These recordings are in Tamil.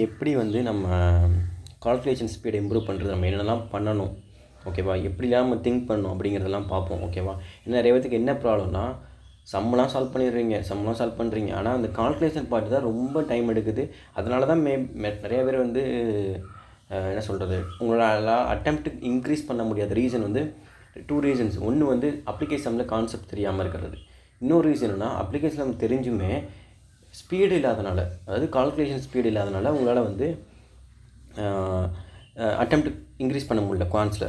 எப்படி வந்து நம்ம கால்குலேஷன் ஸ்பீடை இம்ப்ரூவ் பண்ணுறது, நம்ம என்னென்னலாம் பண்ணணும், ஓகேவா, எப்படிலாம் நம்ம திங்க் பண்ணணும் அப்படிங்கிறதெல்லாம் பார்ப்போம். ஓகேவா. ஏன்னா நிறைய பேத்துக்கு என்ன ப்ராப்ளம்னா, சம்மெல்லாம் சால்வ் பண்ணுறீங்க, ஆனால் அந்த கால்குலேஷன் பார்ட் தான் ரொம்ப டைம் எடுக்குது. அதனால தான் நிறைய பேர் வந்து என்ன சொல்கிறது, உங்களால் அட்டெம்ப்ட் இன்க்ரீஸ் பண்ண முடியாத ரீசன் வந்து 2 ரீசன்ஸ். ஒன்று வந்து அப்ளிகேஷனில் கான்செப்ட் தெரியாமல் இருக்கிறது. இன்னொரு ரீசன் என்னன்னா, அப்ளிகேஷன் தெரிஞ்சுமே ஸ்பீடு இல்லாதனால, அதாவது கால்குலேஷன் ஸ்பீடு இல்லாதனால உங்களால் வந்து அட்டெம்ப்ட் இன்க்ரீஸ் பண்ண முடியல குவான்ஸில்.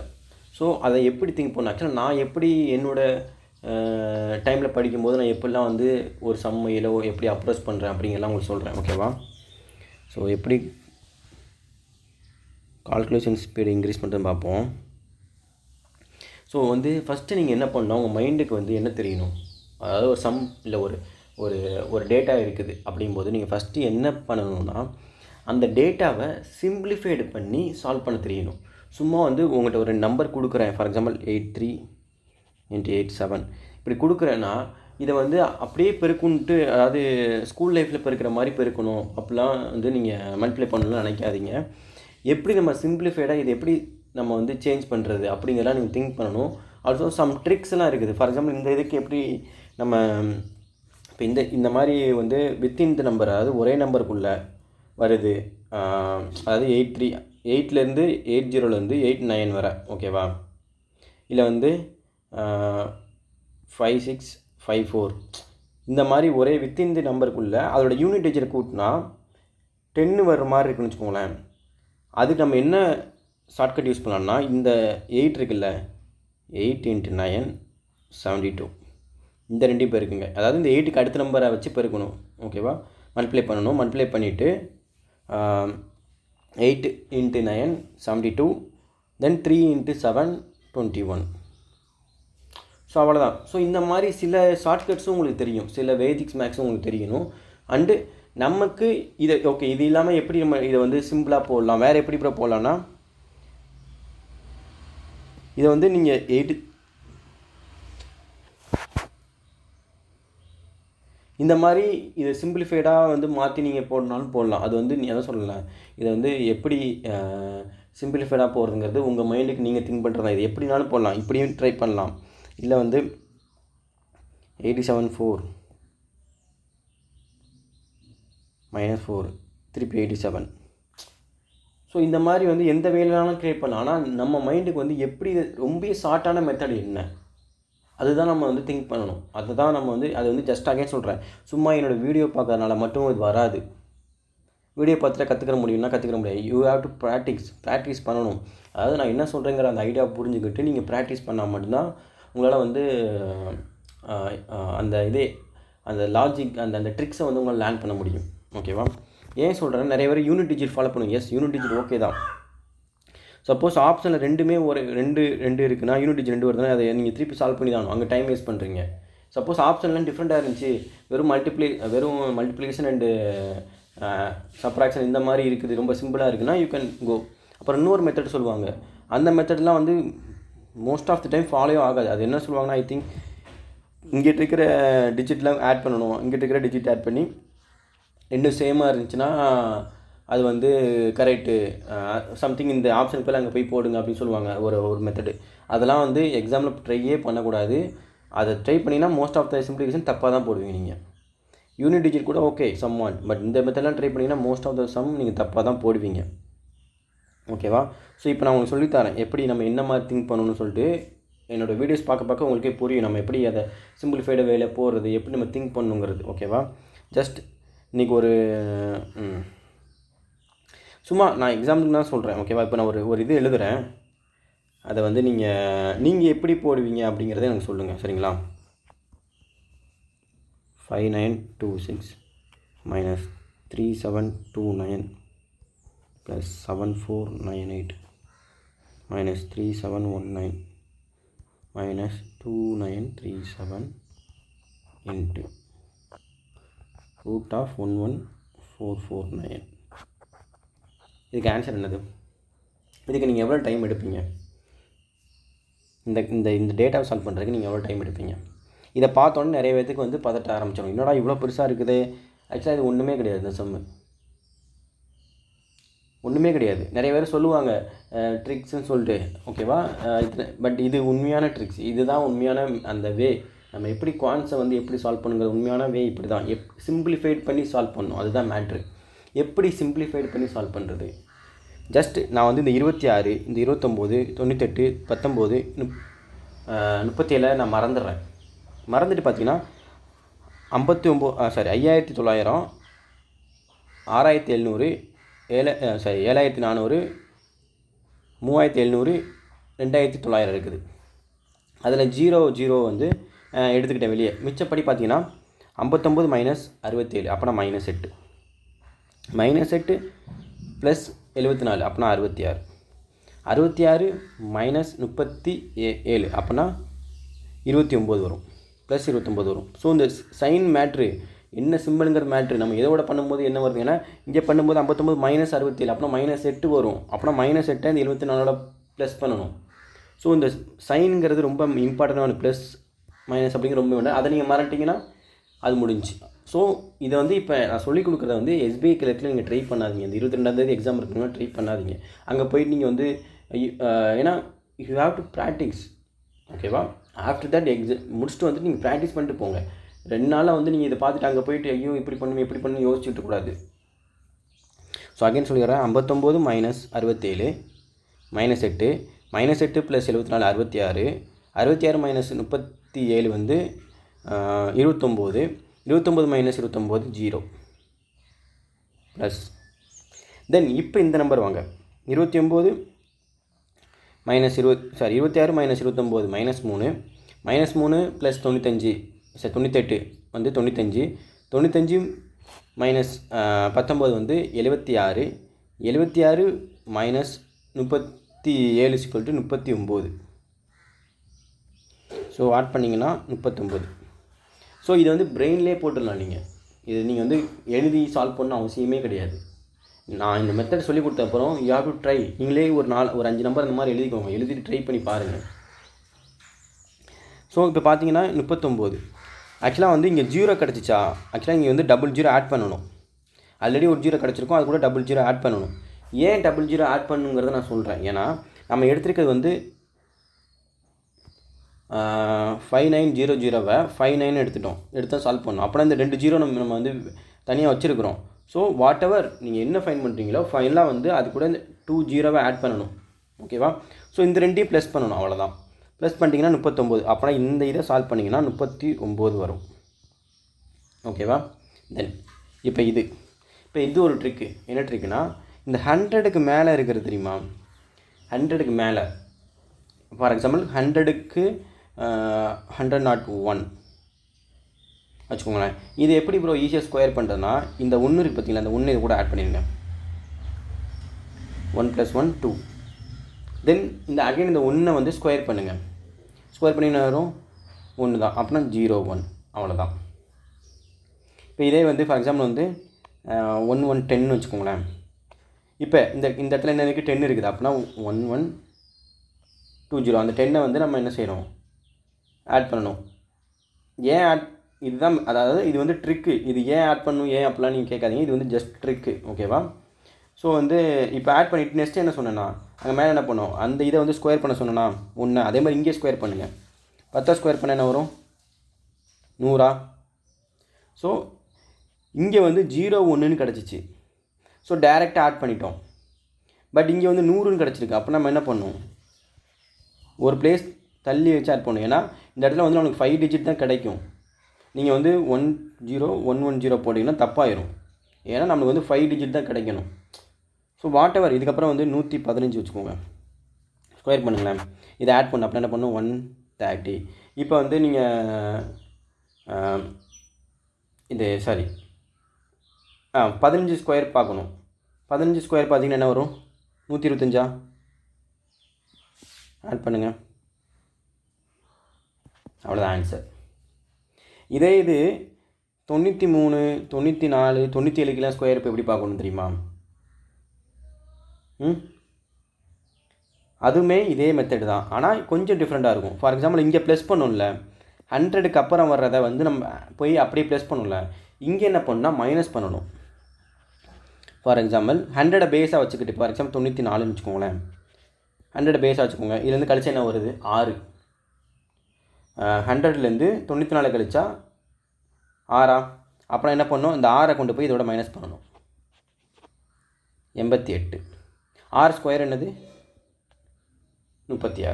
ஸோ அதை எப்படி திங்க் பண்ண, ஆக்சுவலாக நான் எப்படி என்னோடய டைமில் படிக்கும்போது நான் எப்படிலாம் வந்து ஒரு சம்மையிலோ எப்படி அப்ரோச் பண்ணுறேன் அப்படிங்கிறலாம் உங்களுக்கு சொல்கிறேன். ஓகேவா. ஸோ எப்படி கால்குலேஷன் ஸ்பீடு இன்க்ரீஸ் பண்ணுறதுன்னு பார்ப்போம். ஸோ வந்து ஃபஸ்ட்டு நீங்கள் என்ன பண்ணணும், உங்கள் மைண்டுக்கு வந்து என்ன தெரியணும், அதாவது ஒரு சம் இல்லை ஒரு ஒரு ஒரு டேட்டா இருக்குது அப்படிங்கும்போது நீங்கள் ஃபஸ்ட்டு என்ன பண்ணணும்னா, அந்த டேட்டாவை சிம்பிளிஃபைடு பண்ணி சால்வ் பண்ண தெரியணும். சும்மா வந்து உங்கள்கிட்ட ஒரு நம்பர் கொடுக்குறேன், ஃபார் எக்ஸாம்பிள் 83 × 87 இப்படி கொடுக்குறேன்னா, இதை வந்து அப்படியே பெருக்குன்ட்டு, அதாவது ஸ்கூல் லைஃப்பில் பெருக்கிற மாதிரி பெருக்கணும் அப்படிலாம் வந்து நீங்கள் மல்டிப்ளை பண்ணணும்னு நினைக்காதீங்க. எப்படி நம்ம சிம்பிளிஃபைடாக இதை எப்படி நம்ம வந்து சேஞ்ச் பண்ணுறது அப்படிங்கிறலாம் நீங்கள் திங்க் பண்ணணும். ஆல்சோ சம் ட்ரிக்ஸ்லாம் இருக்குது. ஃபார் எக்ஸாம்பிள் இந்த இதுக்கு எப்படி நம்ம இப்போ இந்த மாதிரி வந்து வித்தின் த நம்பர், அதாவது ஒரே நம்பருக்குள்ளே வருது, அதாவது 8லேருந்து 80லேருந்து 89 வரை, ஓகேவா. இல்லை வந்து 5654 இந்த மாதிரி ஒரே வித்தின் தி நம்பருக்குள்ளே அதோட யூனிட் டிஜிட்டை கூட்டினா 10 வர்ற மாதிரி இருக்குன்னு வச்சுக்கோங்களேன். அதுக்கு நம்ம என்ன ஷார்ட்கட் யூஸ் பண்ணலாம்னா, இந்த 8 இருக்குல்ல, 8 × 9 72 இந்த ரெண்டையும் பெருக்குங்க. அதாவது இந்த 8க்கு அடுத்த நம்பரை வச்சு பெருக்கணும், ஓகேவா. மல்டிப்ளை பண்ணணும். மல்டிப்ளை பண்ணிவிட்டு 8 × 9 72, தென் 3 × 7 21. ஸோ அவ்வளோதான். ஸோ இந்த மாதிரி சில ஷார்ட்கட்ஸும் உங்களுக்கு தெரியும், சில வேதிக்ஸ் மேக்ஸும் உங்களுக்கு தெரியணும். அண்டு நமக்கு இதை ஓகே, இது இல்லாமல் எப்படி நம்ம இதை வந்து சிம்பிளாக போடலாம், வேறு எப்படி இப்போ போடலான்னா, இதை வந்து நீங்கள் இந்த மாதிரி இதை சிம்பிளிஃபைடாக வந்து மாற்றி நீங்கள் போடனாலும் போடலாம். அது வந்து நீ எதை சொல்லலாம், இதை வந்து எப்படி சிம்பிளிஃபைடாக போடுறதுங்கிறது உங்கள் மைண்டுக்கு நீங்கள் திங்க் பண்ணுறதா. இது எப்படினாலும் போடலாம், இப்படியும் ட்ரை பண்ணலாம். இல்லை வந்து 87 4 -4 திருப்பி 87. ஸோ இந்த மாதிரி வந்து எந்த வேலைனாலும் க்ரியேட் பண்ணலாம். ஆனால் நம்ம மைண்டுக்கு வந்து எப்படி ரொம்ப ஷார்ட்டான மெத்தட் என்ன, அதுதான் நம்ம வந்து திங்க் பண்ணணும். அதுதான் நம்ம வந்து அது வந்து ஜஸ்ட் அகைன் சொல்கிறேன், சும்மா என்னோடய வீடியோ பார்க்கறதுனால மட்டும் இது வராது. வீடியோ பார்த்துட்டு கற்றுக்கிற முடியும்னா கற்றுக்கிற முடியாது. யூ ஹேவ் டு ப்ராக்டிஸ் பண்ணணும். அதாவது நான் என்ன சொல்கிறேங்கிற அந்த ஐடியா புரிஞ்சுக்கிட்டு நீங்கள் ப்ராக்டிஸ் பண்ணால் மட்டும்தான் உங்களால் வந்து அந்த லாஜிக் அந்த ட்ரிக்ஸை வந்து உங்களால் லேர்ன் பண்ண முடியும், ஓகேவா. ஏன் சொல்கிறேன்னா, நிறைய பேர் யூனிட் டிஜிட் ஃபாலோ பண்ணுங்க. எஸ், யூனிட் டிஜிட் ஓகே தான். சப்போஸ் ஆப்ஷனில் ரெண்டுமே ஒரு ரெண்டு இருக்குன்னா, யூனிட் டிஜிட் 2 வருதுன்னா அதை நீங்கள் திருப்பி சால்வ் பண்ணி தான் அங்கே டைம் வேஸ்ட் பண்ணுறீங்க. சப்போஸ் ஆப்ஷன்லாம் டிஃப்ரெண்ட்டாக இருந்துச்சு, வெறும் மல்டிப்ளிகேஷன் அண்டு சப்ராக்ஷன் இந்த மாதிரி இருக்குது, ரொம்ப சிம்பிளாக இருக்குன்னா யூ கேன் கோ. அப்புறம் இன்னொரு மெத்தட் சொல்லுவாங்க, அந்த மெத்தட்லாம் வந்து most of the time follow ஆகாது. அது என்ன சொல்லுவாங்கன்னா, ஐ திங்க் இங்கிட்ட இருக்கிற டிஜிட்லாம் ஆட் பண்ணணும், இங்கிட்ட இருக்கிற டிஜிட் ஆட் பண்ணி ரெண்டும் சேமாக இருந்துச்சுன்னா அது வந்து கரெக்டு, சம்திங் இந்த ஆப்ஷனுக்கு அங்கே போய் போடுங்க அப்படின்னு சொல்லுவாங்க, ஒரு மெத்தடு. அதெல்லாம் வந்து எக்ஸாமில் ட்ரையே பண்ணக்கூடாது. அதை ட்ரை பண்ணிங்கன்னா மோஸ்ட் ஆஃப் த சிம்பிளிஃபிகேஷன் தப்பாக தான் போடுவீங்க நீங்கள். யூனிட் டிஜிட் கூட ஓகே சம் ஒன், பட் இந்த மெத்தட்லாம் ட்ரை பண்ணிங்கன்னா மோஸ்ட் ஆஃப் த சம் நீங்கள் தப்பாக தான் போடுவீங்க, ஓகேவா. ஸோ இப்போ நான் உங்களுக்கு சொல்லித்தரேன் எப்படி நம்ம என்ன மாதிரி திங்க் பண்ணணும்னு சொல்லிட்டு. என்னோடய வீடியோஸ் பார்க்க உங்களுக்கே புரியும் நம்ம எப்படி அதை சிம்பிளிஃபைடு வேலை போடுறது, எப்படி நம்ம திங்க் பண்ணணுங்கிறது, ஓகேவா. ஜஸ்ட் இன்றைக்கி ஒரு சும்மா நான் எக்ஸாம்பிளுக்கு தான் சொல்கிறேன், ஓகேவா. இப்போ நான் ஒரு இது எழுதுகிறேன், அதை வந்து நீங்கள் எப்படி போடுவீங்க அப்படிங்கிறத எனக்கு சொல்லுங்கள், சரிங்களா. 5926 - 3729 + 7498 - 3719 - 2937 × √11,449. இதுக்கு ஆன்சர் என்னது? இதுக்கு நீங்கள் எவ்வளோ டைம் எடுப்பீங்க? இந்த டேட்டாவை சால்வ் பண்ணுறதுக்கு நீங்கள் எவ்வளோ டைம் எடுப்பீங்க? இதை பார்த்தோன்னே நிறைய பேருக்கு வந்து பதட்ட ஆரம்பிச்சிடும், என்னடா இவ்வளோ பெருசாக இருக்குது. ஆக்சுவலாக இது ஒன்றுமே கிடையாது இந்த சம்மு. ஒன்றுமே கிடையாது. நிறைய பேர் சொல்லுவாங்க ட்ரிக்ஸ்ன்னு சொல்லிட்டு, ஓகேவா. பட் இது உண்மையான ட்ரிக்ஸ், இதுதான் உண்மையான அந்த வே. நம்ம எப்படி குவான்ஸை வந்து எப்படி சால்வ் பண்ணுங்கிற உண்மையான வே இப்படி தான். சிம்பிளிஃபைட் பண்ணி சால்வ் பண்ணணும், அதுதான் மேட்ரு. எப்படி சிம்பிளிஃபைட் பண்ணி சால்வ் பண்ணுறது? ஜஸ்ட் நான் வந்து இந்த 26, இந்த 29, 98, 19, 37 நான் மறந்துடுறேன். மறந்துட்டு பார்த்தீங்கன்னா 5900, 6700, 7400, 3700, 2900 இருக்குது. அதில் 0 வந்து எடுத்துக்கிட்டேன் வெளியே. மிச்சப்படி பார்த்தீங்கன்னா 59 மைனஸ் 67 அப்போனா -8, -8 ப்ளஸ் 74 அப்போனா 66, 66 மைனஸ் 37 அப்போனா 29 வரும், ப்ளஸ் 29 வரும். ஸோ இந்த சைன் மேட்ரு என்ன சிம்பிளுங்கிற மேட்ரு நம்ம இதோட பண்ணும்போது என்ன வருது, ஏன்னா இங்கே பண்ணும்போது 59 மைனஸ் 67 அப்படின்னா -8 வரும். அப்படின்னா -8 இந்த 74 ப்ளஸ் பண்ணணும். ஸோ இந்த சைனுங்கிறது ரொம்ப இம்பார்ட்டண்டான ப்ளஸ் மைனஸ் அப்படிங்கிற ரொம்ப வேண்டாம். அதை நீங்கள் மறட்டிங்கன்னா அது முடிஞ்சு. ஸோ இதை வந்து இப்போ நான் சொல்லிக் கொடுக்குறத வந்து SBI கிளர்க்கில் நீங்கள் ட்ரை பண்ணாதீங்க. இந்த 22ஆம் எக்ஸாம் இருக்குன்னா ட்ரை பண்ணாதீங்க. அங்கே போயிட்டு நீங்கள் வந்து ஏன்னா யூ ஹேவ் டு ப்ராக்டிஸ், ஓகேவா. ஆஃப்டர் தட் முடிச்சுட்டு வந்துட்டு நீங்கள் ப்ராக்டிஸ் பண்ணிட்டு போங்க. 2 நாளாக வந்து நீங்கள் இதை பார்த்துட்டு அங்கே போயிட்டு ஐயோ இப்படி பண்ணுவேன் எப்படி பண்ணு யோசிச்சுட்டு கூடாது. ஸோ அகைன் சொல்லிடுறேன், 59 மைனஸ் 67 -8, -8 ப்ளஸ் 74 66, 66 மைனஸ் 37 வந்து 29, 29 மைனஸ் 29 0 ப்ளஸ். தென் இப்போ இந்த நம்பர் வாங்க, 29 மைனஸ் 26 மைனஸ் 29 -3, -3 ப்ளஸ் 98 வந்து 95, 95 மைனஸ் 19 வந்து 76, 76 மைனஸ் 37 39. ஸோ ஆட் பண்ணிங்கன்னா 39. ஸோ இதை வந்து பிரெயின்லேயே போட்டுடலாம். நீங்கள் வந்து எழுதி சால்வ் பண்ண அவசியமே கிடையாது. நான் இந்த மெத்தட் சொல்லி கொடுத்த அப்புறம் யூ ஹேவ் டு ட்ரை. நீங்களே ஒரு 5 நம்பர் அந்த மாதிரி எழுதிக்கோங்க, எழுதிட்டு ட்ரை பண்ணி பாருங்கள். ஸோ இப்போ பார்த்தீங்கன்னா 39. ஆக்சுவலாக வந்து இங்கே 0 கிடச்சிச்சா, ஆக்சுவலாக இங்கே வந்து 00 ஆட் பண்ணணும். ஆல்ரெடி ஒரு 0 கிடச்சிருக்கும், அது கூட 00 ஆட் பண்ணணும். ஏன் 00 ஆட் பண்ணுங்கிறத நான் சொல்கிறேன். ஏன்னா நம்ம எடுத்துருக்கிறது வந்து 5900வை 59 எடுத்தால் சால்வ் பண்ணணும். அப்படின்னா இந்த 2 0 நம்ம வந்து தனியாக வச்சுருக்கிறோம். ஸோ வாட் எவர் நீங்கள் என்ன ஃபைன் பண்ணுறீங்களோ ஃபைனலாக வந்து அது கூட இந்த 2 0வை ஆட் பண்ணணும், ஓகேவா. ஸோ இந்த 2ஐயும் ப்ளஸ் பண்ணணும், அவ்வளோதான். ப்ளஸ் பண்ணிட்டீங்கன்னா 39. அப்படின்னா இந்த இதை சால்வ் பண்ணிங்கன்னா 39 வரும், ஓகேவா. தென் இப்போ இது ஒரு ட்ரிக்கு. என்ன ட்ரிக்குனா, இந்த 100க்கு மேலே இருக்கிறது தெரியுமா, 100க்கு மேலே, ஃபார் எக்ஸாம்பிள் 100க்கு 101 வச்சுக்கோங்களேன். இது எப்படி ப்ரோ ஈஸியாக ஸ்கொயர் பண்ணுறதுனா, இந்த 1 இருக்குது பார்த்தீங்களா, அந்த 1 இது கூட ஆட் பண்ணிடுங்க. 1 + 1 2. தென் இந்த அகைன் இந்த 1 வந்து ஸ்கொயர் பண்ணுங்கள். ஸ்கொயர் பண்ணிங்கன்னா வரும் 1 தான். அப்படின்னா 0 1 அவ்வளோதான். இப்போ இதே வந்து ஃபார் எக்ஸாம்பிள் வந்து 1 1 10 வச்சுக்கோங்களேன். இப்போ இந்த இடத்துல என்ன இருக்குது, 10 இருக்குது. அப்படின்னா 1 1 2 0. அந்த 10 வந்து நம்ம என்ன செய்யணும், ஆட் பண்ணணும். ஏன் ஆட், இதுதான், அதாவது இது வந்து ட்ரிக்கு. இது ஏன் ஆட் பண்ணணும் ஏன் அப்படிலாம் நீங்கள் கேட்காதீங்க, இது வந்து ஜஸ்ட் ட்ரிக்கு, ஓகேவா. ஸோ வந்து இப்போ ஆட் பண்ணிவிட்டு நெக்ஸ்ட்டு என்ன சொன்னேன்னா, அங்கே மேலே என்ன பண்ணோம், அந்த இதை வந்து ஸ்கொயர் பண்ண சொன்னேன்னா 1, அதே மாதிரி இங்கே ஸ்கொயர் பண்ணுங்கள். 10 ஸ்கொயர் பண்ண என்ன வரும், 100. ஸோ இங்கே வந்து 0 1ன்னு கிடச்சிச்சு. ஸோ டைரெக்டாக ஆட் பண்ணிட்டோம். பட் இங்கே வந்து 100ன்னு கிடச்சிருக்கு. அப்போ நம்ம என்ன பண்ணணும், ஒரு பிளேஸ் தள்ளி வச்சு ஆட் பண்ணணும். ஏன்னா இந்த இடத்துல வந்து நம்மளுக்கு 5 டிஜிட் தான் கிடைக்கும். நீங்கள் வந்து 10110 போட்டிங்கன்னா தப்பாயிரும். ஏன்னா நம்மளுக்கு வந்து 5 டிஜிட் தான் கிடைக்கணும். ஸோ வாட் எவர், இதுக்கப்புறம் வந்து 115 வச்சுக்கோங்க. ஸ்கொயர் பண்ணுங்களேன். இதை ஆட் பண்ண அப்படின்னா என்ன பண்ணும், 130. இப்போ வந்து நீங்கள் இது 15 ஸ்கொயர் பார்க்கணும். 15 ஸ்கொயர் பார்த்தீங்கன்னா என்ன வரும், 125. ஆட் பண்ணுங்கள், அவ்வளோதான் ஆன்சர். இதே இது 93 94 97க்கெலாம் ஸ்கொயர் இப்போ எப்படி பார்க்கணும் தெரியுமா, அதுவுமே இதே மெத்தட் தான், ஆனால் கொஞ்சம் டிஃப்ரெண்ட்டாக இருக்கும். ஃபார் எக்ஸாம்பிள் இங்கே ப்ளஸ் பண்ணணும்ல, 100க்கு அப்புறம் வர்றதை வந்து நம்ம போய் அப்படியே ப்ளஸ் பண்ணணும்ல, இங்கே என்ன பண்ணால் மைனஸ் பண்ணணும். ஃபார் எக்ஸாம்பிள் 100 பேஸாக வச்சுக்கிட்டு ஃபார் எக்ஸாம்பிள் 94ன்னு வச்சுக்கோங்களேன். 100 பேஸாக வச்சுக்கோங்க. இதுலேருந்து கழிச்சா என்ன வருது? 6. 100லேருந்து 94 கழிச்சா 6. அப்புறம் என்ன பண்ணணும்? இந்த 6 கொண்டு போய் இதோட மைனஸ் பண்ணணும். 88. 6 ஸ்கொயர் என்னது? 36.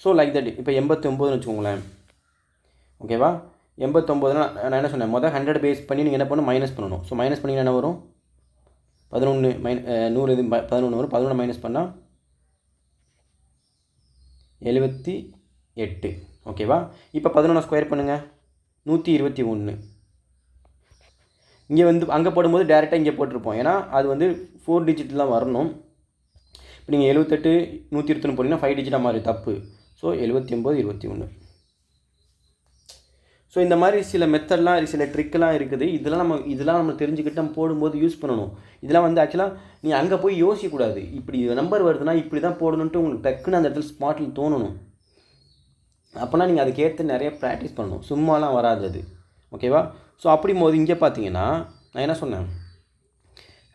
So like that. இப்போ 89ன்னு வச்சுக்கோங்களேன். ஓகேவா? 89னா நான் என்ன சொன்னேன்? மொதல் 100 பேஸ் பண்ணி நீங்கள் என்ன பண்ணணும்? மைனஸ் பண்ணணும். ஸோ மைனஸ் பண்ணிங்கன்னா என்ன வரும்? 11 100 இது 11 வரும். 11 மைனஸ் பண்ணால் 78. ஓகேவா? இப்போ 11 ஸ்கொயர் பண்ணுங்கள். 121. இங்கே வந்து அங்கே போடும்போது டேரெக்டாக இங்கே போட்டிருப்போம். ஏன்னா அது வந்து 4 டிஜிட் தான் வரணும். இப்போ நீங்கள் 78 121 போட்டிங்கன்னா 5 டிஜிட்டாக மாறி தப்பு. ஸோ 79 21. ஸோ இந்த மாதிரி சில மெத்தட்லாம் சில ட்ரிக்கெலாம் இருக்குது. இதெல்லாம் நம்ம தெரிஞ்சுக்கிட்டு நம்ம போடும்போது யூஸ் பண்ணணும். இதெல்லாம் வந்து ஆக்சுவலாக நீ அங்கே போய் யோசிக்கக்கூடாது. இப்படி நம்பர் வருதுன்னா இப்படி தான் போடணுன்ட்டு உங்களுக்கு டக்குன்னு அந்த இடத்துல ஸ்பாட்டில் தோணணும். அப்போனா நீங்கள் அதுக்கேற்ற நிறைய ப்ராக்டிஸ் பண்ணணும். சும்மாலாம் வராது அது. ஓகேவா? ஸோ அப்படியும் போது இங்கே பார்த்தீங்கன்னா நான் என்ன சொன்னேன்?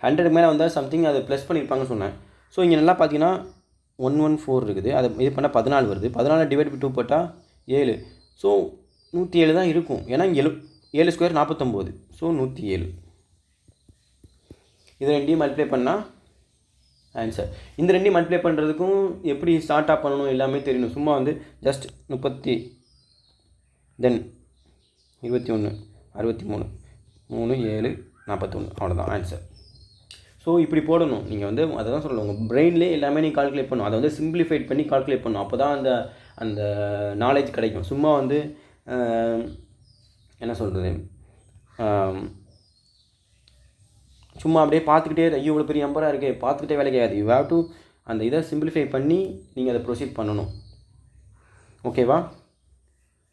100 மேலே வந்தால் சம்திங் அது ப்ளஸ் பண்ணியிருப்பாங்கன்னு சொன்னேன். ஸோ இங்கே நல்லா பார்த்தீங்கன்னா 114 இருக்குது. அது இது பண்ணால் 14 வருது. 14 டிவைட் பை 2 போட்டால் 7. ஸோ 107 தான் இருக்கும். ஏன்னா இங்கே 7 ஸ்கொயர் 49. ஸோ 107. இது ரெண்டையும் மல்டிப்ளை பண்ணால் ஆன்சர். இந்த ரெண்டையும் மல்டிப்ளை பண்ணுறதுக்கும் எப்படி ஸ்டார்ட் பண்ணணும் எல்லாமே தெரியணும். சும்மா வந்து ஜஸ்ட் 30 தென் 21 63 3 7 41 அவ்வளோதான் ஆன்சர். ஸோ இப்படி போடணும். நீங்கள் வந்து அதை தான் சொல்லணும். உங்கள் பிரெயின்லேயே எல்லாமே நீங்கள் கால்குலேட் பண்ணணும். அதை வந்து சிம்பிளிஃபைட் பண்ணி கால்குலேட் பண்ணணும். அப்போ தான் அந்த நாலேஜ் கிடைக்கும். சும்மா வந்து என்ன சொல்கிறது, சும்மா அப்படியே பார்த்துக்கிட்டே ஐயோ இவ்வளோ பெரிய நம்பராக இருக்கே பார்த்துக்கிட்டே வேலை கிடையாது. யூ ஹேவ் டு அந்த இதை சிம்பிளிஃபை பண்ணி நீங்கள் அதை ப்ரொசீட் பண்ணணும். ஓகேவா?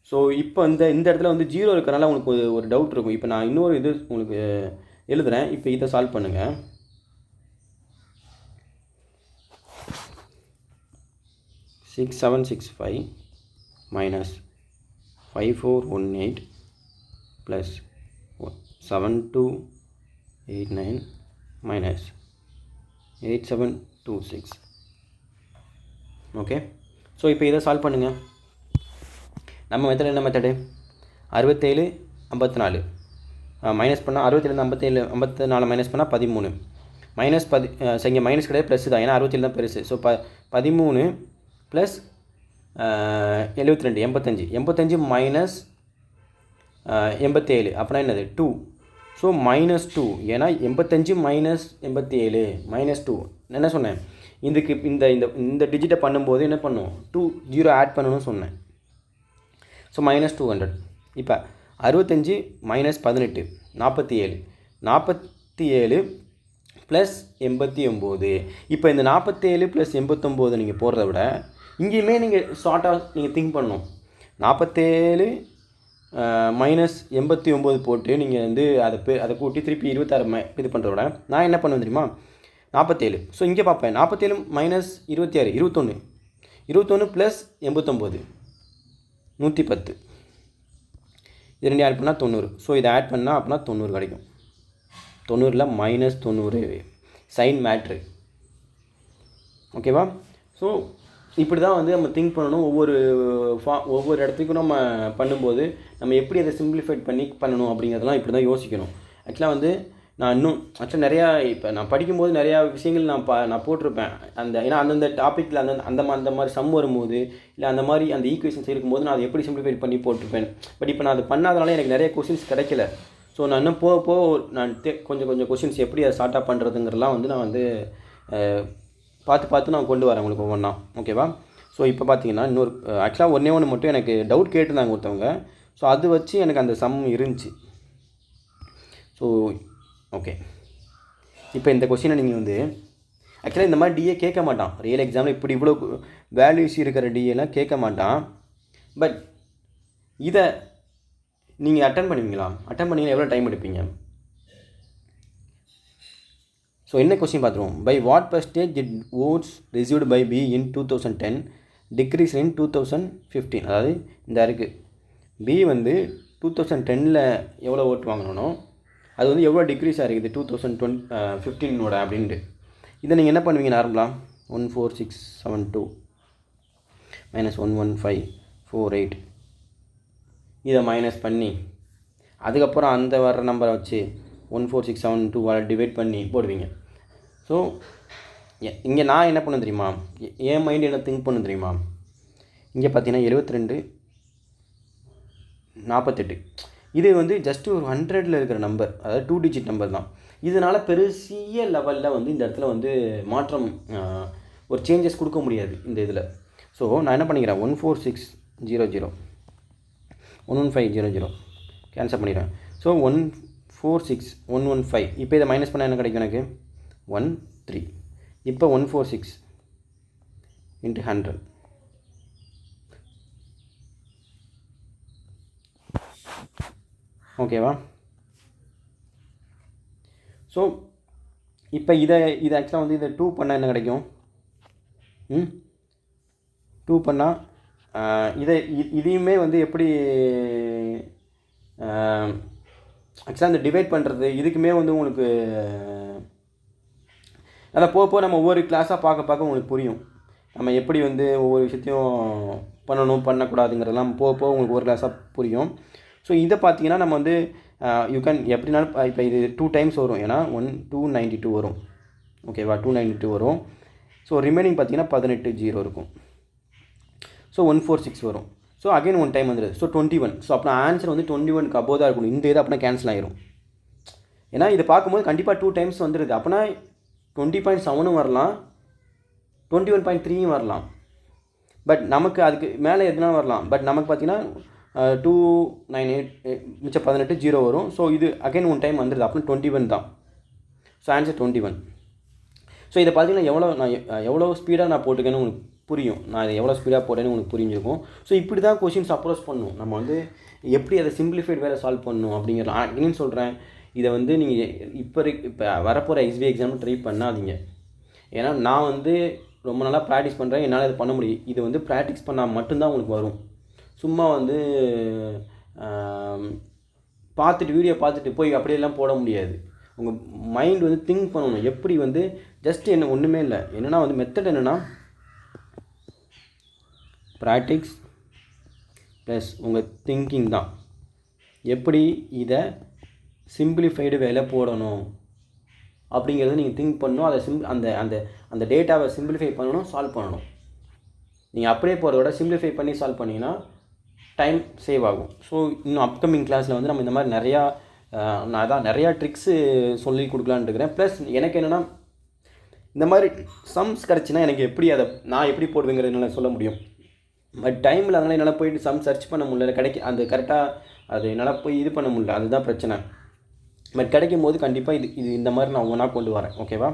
ஸோ இப்போ இந்த இடத்துல வந்து 0 இருக்கிறனால உங்களுக்கு ஒரு டவுட் இருக்கும். இப்போ நான் இன்னொரு இது உங்களுக்கு எழுதுகிறேன். இப்போ இதை சால்வ் பண்ணுங்கள். -6765 -5418 + 7289 -8726. ஓகே. ஸோ இப்போ இதை சால்வ் பண்ணுங்கள். நம்ம மெத்தட் என்ன மெத்தடு? 67 54 மைனஸ் பண்ணால் 67 54 மைனஸ் பண்ணால் 13 மைனஸ் இங்கே மைனஸ் கிடையாது ப்ளஸ் தான். ஏன்னா 67 தான் பெருசு. ஸோ 13 ப்ளஸ் 72 85 மைனஸ் 87 அப்படின்னா என்னது? 2. ஸோ -2. ஏன்னா 85 மைனஸ் 87 -2. என்ன சொன்னேன்? இதுக்கு இந்த டிஜிட்டை பண்ணும்போது என்ன பண்ணும்? 2 0 ஆட் பண்ணணும்னு சொன்னேன். ஸோ -200. இப்போ 65 -18 47 47 ப்ளஸ் 89. இப்போ இந்த 47 ப்ளஸ் 89 நீங்கள் போடுறத விட இங்கேயுமே நீங்கள் ஷார்ட்டாக நீங்கள் திங்க் பண்ணணும். 47 மைனஸ் 89 போட்டு நீங்கள் வந்து அதை கூட்டி திருப்பி 26 இது பண்ணுறத விட நான் என்ன பண்ணுவேன் தெரியுமா? 47. ஸோ இங்கே பார்ப்பேன். 47 மைனஸ் 26 21 21 ப்ளஸ் 89 110. இது ரெண்டு ஆட் பண்ணால் 90. ஸோ இதை ஆட் பண்ணால் அப்படின்னா 90 கிடைக்கும். 90ல் -90 சைன் மேட்ரு. ஓகேவா? ஸோ இப்படி தான் வந்து நம்ம திங்க் பண்ணணும். ஒவ்வொரு இடத்துக்கும் நம்ம பண்ணும்போது நம்ம எப்படி அதை சிம்பிளிஃபைட் பண்ணி பண்ணணும் அப்படிங்கிறதெல்லாம் இப்படி தான் யோசிக்கணும். ஆக்சுவலாக வந்து நான் இன்னும் நிறையா இப்போ நான் படிக்கும்போது நிறையா விஷயங்கள் நான் போட்டிருப்பேன். ஏன்னா அந்தந்த டாப்பிக்கில் அந்த மாதிரி சம் வரும்போது இல்லை அந்த மாதிரி அந்த ஈக்குவேஷன்ஸ் இருக்கும்போது நான் அதை எப்படி சிம்பிளிஃபைட் பண்ணி போட்டிருப்பேன். பட் இப்போ நான் அதை பண்ணாதனால எனக்கு நிறைய கொஷின்ஸ் கிடைக்கல. ஸோ நான் இன்னும் போக நான் கொஞ்சம் கொஷின்ஸ் எப்படி அதை ஸ்டார்ட் அப் பண்ணுறதுங்கிறலாம் வந்து நான் வந்து பார்த்து நான் கொண்டு வரேன் உங்களுக்கு ஒவ்வொன்றா. ஓகேவா? ஸோ இப்போ பார்த்தீங்கன்னா இன்னொரு ஆக்சுவலாக ஒன்று மட்டும் எனக்கு டவுட் கேட்டுருந்தாங்க ஒருத்தவங்க. ஸோ அது வச்சு எனக்கு அந்த சம் இருந்துச்சு. So okay. இப்போ இந்த கொஸ்டினை நீங்கள் வந்து ஆக்சுவலாக இந்த மாதிரி டிஏ கேட்க மாட்டான். ரியல் எக்ஸாமில் இப்படி இவ்வளோ வேல்யூஸ் இருக்கிற டிஏலாம் கேட்க மாட்டான். பட் இதை நீங்கள் அட்டன் பண்ணுவீங்களா? அட்டன் பண்ணிங்கன்னா எவ்வளோ டைம் எடுப்பீங்க? ஸோ என்ன கொஸ்டின் பார்த்துருவோம். By what percentage did votes received by B in 2010 decrease in 2015? அதாவது இந்த இருக்குது B வந்து 2010 எவ்வளோ ஓட்டு வாங்கணும், அது வந்து எவ்வளோ டிக்ரீஸ் ஆகிருக்குது 2015 அப்படின்ட்டு. இதை நீங்கள் என்ன பண்ணுவீங்க நார்மலாக 14672 - 11548 இதை மைனஸ் பண்ணி அதுக்கப்புறம் அந்த வர்ற நம்பரை வச்சு 14672 டிவைட் பண்ணி போடுவீங்க. ஸோ இங்கே நான் என்ன பண்ண தெரியுமா, என் மைண்டு என்ன திங்க் பண்ண தெரியுமா, இங்கே பார்த்தீங்கன்னா 7248 இது வந்து ஜஸ்ட்டு ஒரு 100ல் இருக்கிற நம்பர், அதாவது 2 டிஜிட் நம்பர் தான். இதனால் பெருசிய லெவலில் வந்து இந்த இடத்துல வந்து மாற்றம் ஒரு சேஞ்சஸ் கொடுக்க முடியாது இந்த இதில். ஸோ நான் என்ன பண்ணிக்கிறேன் 14600 11500 கேன்சல் பண்ணிடுறேன். ஸோ 146115 இப்போ இதை மைனஸ் பண்ணால் என்ன கிடைக்கும் எனக்கு 13. இப்போ 146 × 100 ஓகேவா. ஸோ இப்போ இதை ஆக்சுவலாக வந்து இதை 2 பண்ணால் என்ன கிடைக்கும் 2 பண்ணால் இதையுமே வந்து எப்படி ஆக்சுவலாக இந்த டிவைட் பண்ணுறது இதுக்குமே வந்து உங்களுக்கு அதை போக நம்ம ஒவ்வொரு கிளாஸாக பார்க்க உங்களுக்கு புரியும். நம்ம எப்படி வந்து ஒவ்வொரு விஷயத்தையும் பண்ணணும் பண்ணக்கூடாதுங்கிறதெல்லாம் போக உங்களுக்கு ஒரு கிளாஸாக புரியும். ஸோ இதை பார்த்தீங்கன்னா நம்ம வந்து யூ கேன் எப்படினாலும் இப்போ இது 2 டைம்ஸ் வரும், ஏன்னா 292 வரும். ஓகேவா, 292 வரும். ஸோ ரிமைனிங் பார்த்தீங்கன்னா 18 0 இருக்கும். ஸோ 146 வரும். ஸோ அகைன் 1 டைம் வந்துடுது. ஸோ 21. ஸோ அப்போ ஆன்சர் வந்து 21க்கு அபோவ் தான் இருக்கணும். இந்த இது அப்படின்னா கேன்சல் ஆகிரும். ஏன்னா இதை பார்க்கும்போது கண்டிப்பாக 2 டைம்ஸ் வந்துடுது. அப்படின்னா 20.7 வரலாம், 21.3 வரலாம். பட் நமக்கு அதுக்கு மேலே எதுனாலும் வரலாம். பட் நமக்கு பார்த்தீங்கன்னா 298 மிச்சம் 18 0 வரும். ஸோ இது அகைன் 1 டைம் வந்துடுது. அப்படின்னா 21 தான். So answer 21. ஸோ இதை பார்த்தீங்கன்னா நான் எவ்வளோ ஸ்பீடாக நான் போட்டுக்கேன்னு உங்களுக்கு புரியும். நான் இதை எவ்வளோ ஸ்பீடாக போட்டேன்னு உங்களுக்கு புரிஞ்சிருக்கும். ஸோ இப்படி தான் கொஷின்ஸ் அப்ரோச் பண்ணணும். நம்ம வந்து எப்படி அதை சிம்பிளிஃபைட் வேலை சால்வ் பண்ணணும் அப்படிங்கிற இன்னும் சொல்கிறேன். இதை வந்து நீங்கள் இப்போ வரப்போகிற எஸ்பிஐ எக்ஸாம் ட்ரை பண்ணாதீங்க. ஏன்னா நான் வந்து ரொம்ப நாளாக ப்ராக்டிஸ் பண்ணுறேன், என்னால் இதை பண்ண முடியும். இது வந்து ப்ராக்டிஸ் பண்ணால் மட்டும்தான் உங்களுக்கு வரும். சும்மா வந்து வீடியோ பார்த்துட்டு போய் அப்படியெல்லாம் போட முடியாது. உங்கள் மைண்ட் வந்து திங்க் பண்ணணும். எப்படி வந்து ஜஸ்ட் என்ன ஒன்றுமே இல்லை, என்னென்னா வந்து மெத்தட் என்னென்னா ப்ராக்டிக்ஸ் ப்ளஸ் உங்கள் திங்கிங் தான். எப்படி இதை சிம்பிளிஃபைடு வேலை போடணும் அப்படிங்கிறத நீங்கள் திங்க் பண்ணணும். அதை அந்த அந்த அந்த டேட்டாவை சிம்பிளிஃபை பண்ணணும், சால்வ் பண்ணணும். நீங்கள் அப்படியே போகிறத விட சிம்பிளிஃபை பண்ணி சால்வ் பண்ணிங்கன்னா டைம் சேவ் ஆகும். ஸோ இன்னும் அப்கமிங் கிளாஸில் வந்து நம்ம இந்த மாதிரி நிறையா ட்ரிக்ஸு சொல்லி கொடுக்கலான்னு இருக்கிறேன். ப்ளஸ் எனக்கு என்னென்னா இந்த மாதிரி சம்ஸ் கிடச்சின்னா எனக்கு எப்படி அதை நான் எப்படி போடுவேங்கிறது என்னால் சொல்ல முடியும். பட் டைமில் அதனால் என்னால் போயிட்டு சம் சர்ச் பண்ண முடியல, அந்த கரெக்டாக அது என்னால் போய் இது பண்ண முடியல, அதுதான் பிரச்சனை. பட் கிடைக்கும் போது கண்டிப்பாக இது இந்த மாதிரி நான் ஒவ்வொன்றா கொண்டு வரேன். ஓகேவா.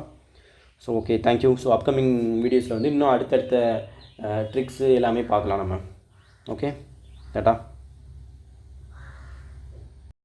So okay, thank you. So upcoming வீடியோஸில் வந்து இன்னும் அடுத்தடுத்த ட்ரிக்ஸு எல்லாமே பார்க்கலாம் நம்ம. Okay, tata.